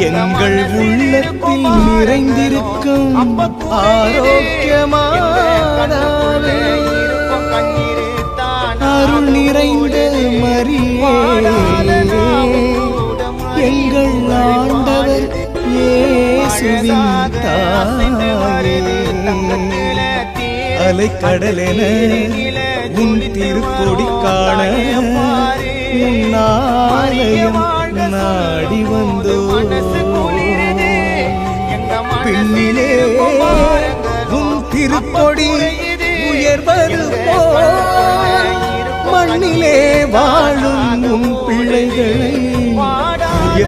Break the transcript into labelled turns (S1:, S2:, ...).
S1: எங்கள் உள்ளத்தில் நிறைந்திருக்கும் ஆரோக்கியமானவே அருள் நிறைந்த மரியே எங்கள் ஆண்டவர் இயேசுவின் தாயே அலைக்கடலென உன் திருக்கொடி காண உன் ஆலயம் நாடி வந்தோ பின்னிலே உன் திருக்கொடி உயர்வது போல் மண்ணிலே வாழும் உன் பிள்ளைகளை